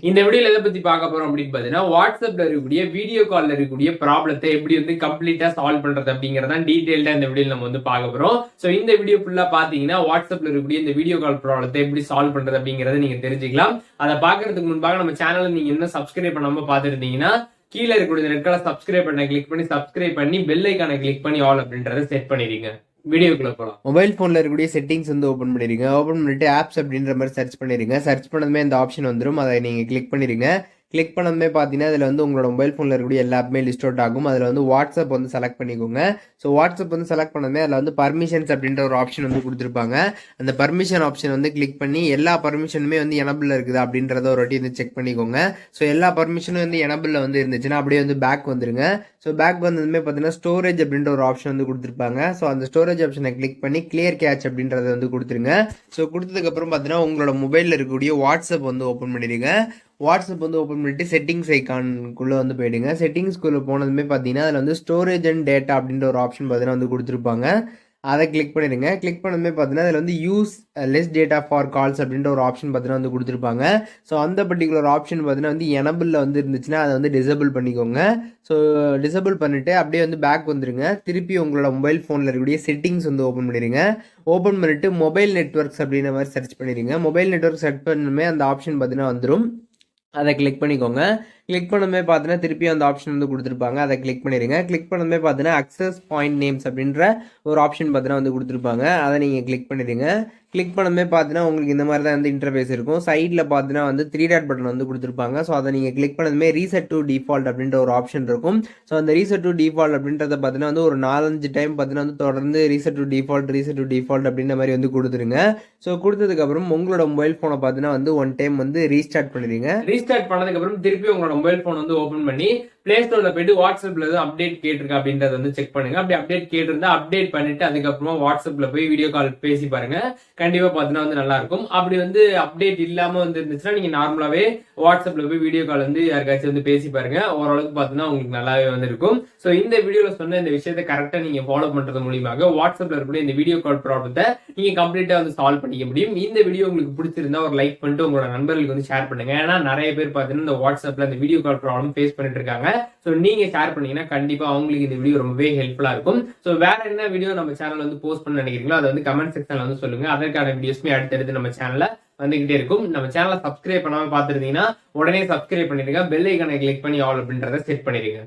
இந்த வீடியோல எதை பத்தி பார்க்க போறோம் அப்படின்னு பாத்தீங்கன்னா, வாட்ஸ்அப்ல இருக்கக்கூடிய வீடியோ கால்ல இருக்கக்கூடிய ப்ராப்ளத்தை எப்படி வந்து கம்ப்ளீட்டா சால்வ் பண்றது அப்படிங்கறத டீடைல்டா இந்த வீடியோல நம்ம வந்து பார்க்க போறோம். சோ இந்த வீடியோ ஃபுல்லா பாத்தீங்கன்னா வாட்ஸ்அப்ல இருக்கக்கூடிய இந்த வீடியோ கால் ப்ராப்ளத்தை எப்படி சால்வ் பண்றது அப்படிங்கறத நீங்க தெரிஞ்சுக்கலாம். அதை பாக்குறதுக்கு முன்பாக நம்ம சேனலை நீங்க இன்னும் சப்ஸ்கிரைப் பண்ணாம பாத்துருந்தீங்கன்னா கீழே இருக்கக்கூடிய ரெட் கலர் சப்ஸ்கிரைப் பண்ண கிளிக் பண்ணி சப்ஸ்கிரைப் பண்ணி பெல் ஐக்கானை கிளிக் பண்ணி ஆல் அப்படின்றத செட் பண்ணிடுங்க. வீடியோக்குள்ள போலாம். மொபைல் ஃபோனில் இருக்கக்கூடிய செட்டிங்ஸ் வந்து ஓப்பன் பண்ணிடுங்க. ஓப்பன் பண்ணிட்டு ஆப்ஸ் அப்படின்ற மாதிரி சர்ச் பண்ணிடுங்க. சர்ச் பண்ணதுமே இந்த ஆப்ஷன் வந்துடும். அதை நீங்கள் கிளிக் பண்ணிடுங்க. கிளிக் பண்ணதுமே பார்த்தீங்கன்னா அதில் வந்து உங்களோட மொபைல் ஃபோனில் இருக்கக்கூடிய எல்லா ஆப்புமே லிஸ்ட் அவுட் ஆகும். அதில் வந்து வாட்ஸ்அப் வந்து செலக்ட் பண்ணிக்கோங்க. ஸோ வாட்ஸ்அப் வந்து செலக்ட் பண்ணதுமே அதில் வந்து பர்மிஷன்ஸ் அப்படின்ற ஒரு ஆப்ஷன் வந்து கொடுத்துருப்பாங்க. அந்த பர்மிஷன் ஆப்ஷன் வந்து கிளிக் பண்ணி எல்லா பர்மிஷனுமே வந்து எனபிள் இருக்குதா அப்படின்றத ஒரு வாட்டி வந்து செக் பண்ணிக்கோங்க. ஸோ எல்லா பர்மிஷனும் வந்து எனபிளில் வந்து இருந்துச்சுன்னா அப்படியே வந்து பேக் வந்துருங்க. ஸோ பேக் வந்ததுமே பார்த்தீங்கன்னா ஸ்டோரேஜ் அப்படின்ற ஒரு ஆப்ஷன் வந்து கொடுத்துருப்பாங்க. ஸோ அந்த ஸ்டோரேஜ் ஆப்ஷனை கிளிக் பண்ணி கிளியர் கேட்ச் அப்படின்றத வந்து கொடுத்துருங்க. ஸோ கொடுத்ததுக்கப்புறம் பார்த்தீங்கன்னா உங்களோட மொபைலில் இருக்கக்கூடிய வாட்ஸ்அப் வந்து ஓப்பன் பண்ணிடுங்க. வாட்ஸ்அப் வந்து ஓப்பன் பண்ணிட்டு செட்டிங்ஸ் ஐக்கானுக்குள்ளே வந்து போயிடுங்க. செட்டிங்ஸ்குள்ளே போனதுமே பார்த்தீங்கன்னா அதில் வந்து ஸ்டோரேஜ் அண்ட் டேட்டா அப்படின்ற ஒரு ஆப்ஷன் பார்த்தீங்கன்னா வந்து கொடுத்துருப்பாங்க. அதை கிளிக் பண்ணிடுங்க. கிளிக் பண்ணதுமே பார்த்தீங்கன்னா அதில் வந்து use less data for calls அப்படின்ற ஒரு ஆப்ஷன் பார்த்தீங்கன்னா வந்து கொடுத்துருப்பாங்க. ஸோ அந்த பர்டிகுலர் ஆப்ஷன் பார்த்தீங்கன்னா வந்து எனபிளில் வந்து இருந்துச்சுன்னா அதை வந்து டிசேபிள் பண்ணிக்கோங்க. ஸோ டிசேபிள் பண்ணிவிட்டு அப்படியே வந்து பேக் வந்துடுங்க. திருப்பி உங்களோட மொபைல் ஃபோனில் இருக்கக்கூடிய செட்டிங்ஸ் வந்து ஓப்பன் பண்ணிடுங்க. ஓப்பன் பண்ணிவிட்டு மொபைல் நெட்ஒர்க்ஸ் அப்படின்ற மாதிரி சர்ச் பண்ணிடுங்க. மொபைல் நெட்ஒர்க் சர்ச் பண்ணுமே அந்த ஆப்ஷன் பார்த்தீங்கன்னா வந்துடும். அதை கிளிக் பண்ணிக்கோங்க. கிளிக் பண்ணதுமே பார்த்தீங்கன்னா திருப்பி அந்த ஆப்ஷன் வந்து கொடுத்துருப்பாங்க. அதை கிளிக் பண்ணிடுங்க. கிளிக் பண்ணதுமே பார்த்தீங்கன்னா அக்சஸ் பாயிண்ட் நேம்ஸ் அப்படின்ற ஒரு ஆப்ஷன் பார்த்தீங்கன்னா வந்து கொடுத்துருப்பாங்க. அதை நீங்கள் கிளிக் பண்ணிடுங்க. கிளிக் பண்ணதுமே பார்த்தீங்கன்னா உங்களுக்கு இந்த மாதிரி தான் வந்து இன்டர்ஃபேஸ் இருக்கும். சைடில் பார்த்தீங்கன்னா வந்து 3 டாட் பட்டன் வந்து கொடுத்துருப்பாங்க. ஸோ அதை நீங்கள் கிளிக் பண்ணதுமே ரீசெட் டு டிஃபால்ட் அப்படின்ற ஒரு ஆப்ஷன் இருக்கும். ஸோ அந்த ரீசெட் டு டிஃபால்ட் அப்படின்றத பார்த்தீங்கன்னா வந்து ஒரு 4-5 டைம் பார்த்தீங்கன்னா வந்து தொடர்ந்து ரீசெட் டு டிஃபால்ட் அப்படின்ற மாதிரி வந்து கொடுத்துருங்க. ஸோ கொடுத்ததுக்கப்புறம் உங்களோட மொபைல் ஃபோனை பார்த்தீங்கன்னா வந்து ஒன் டைம் வந்து ரீஸ்டார்ட் பண்ணிடுங்க. ரீஸ்டார்ட் பண்ணதுக்கப்புறம் திருப்பி உங்களோட மொபைல் ஃபோன் வந்து ஓப்பன் பண்ணி பிளே ஸ்டோர்ல போயிட்டு வாட்ஸ்அப்ல எதுவும் அப்டேட் கேட்டிருக்கா அப்படின்றத வந்து செக் பண்ணுங்க. அப்படி அப்டேட் கேட்டிருந்தா அப்டேட் பண்ணிட்டு அதுக்கப்புறமா வாட்ஸ்அப்ல போய் வீடியோ கால் பேசி பாருங்க. கண்டிப்பா பார்த்தீங்கன்னா வந்து நல்லா இருக்கும். அப்படி வந்து அப்டேட் இல்லாம வந்து இருந்துச்சுன்னா நீங்க நார்மலாவே வாட்ஸ்அப்ல போய் வீடியோ கால் வந்து யாருக்காச்சும் வந்து பேசி பாருங்க. ஓரளவுக்கு பார்த்தீங்கன்னா உங்களுக்கு நல்லாவே வந்து இருக்கும். ஸோ இந்த வீடியோல சொன்ன இந்த விஷயத்தை கரெக்டா நீங்க ஃபாலோ பண்றது மூலியமாக வாட்ஸ்அப்ல இருக்கக்கூடிய இந்த வீடியோ கால் ப்ராப்ளத்தை நீங்க கம்ப்ளீட்டா வந்து சால்வ் பண்ணிக்க முடியும். இந்த வீடியோ உங்களுக்கு பிடிச்சிருந்தா ஒரு லைக் பண்ணிட்டு உங்களோட நண்பர்களுக்கு வந்து ஷேர் பண்ணுங்க. ஏன்னா நிறைய பேர் பார்த்தீங்கன்னா இந்த வாட்ஸ்அப்ல இந்த வீடியோ கால் ப்ராப்ளம் ஃபேஸ் பண்ணிட்டு இருக்காங்க. ஸோ நீங்க ஷேர் பண்ணீங்கன்னா கண்டிப்பா அவங்களுக்கு இந்த வீடியோ ரொம்பவே ஹெல்ப்ஃபுல்லா இருக்கும். ஸோ வேற என்ன வீடியோ நம்ம சேனல் வந்து போஸ்ட் பண்ண நினைக்கிறீங்களோ அதை வந்து கமெண்ட் செக்ஷன்ல வந்து சொல்லுங்க. அதற்கான வீடியோஸ்மே அடுத்தடுத்து நம்ம சேனல்ல வந்துகிட்டே இருக்கும். நம்ம சேனலை சப்ஸ்கிரைப் பண்ணாம பார்த்துருந்தீங்கன்னா உடனே சப்ஸ்கிரைப் பண்ணிடுங்க. பெல் ஐக்கானை கிளிக் பண்ணி ஆல் அப்படின்றத செட் பண்ணிடுங்க.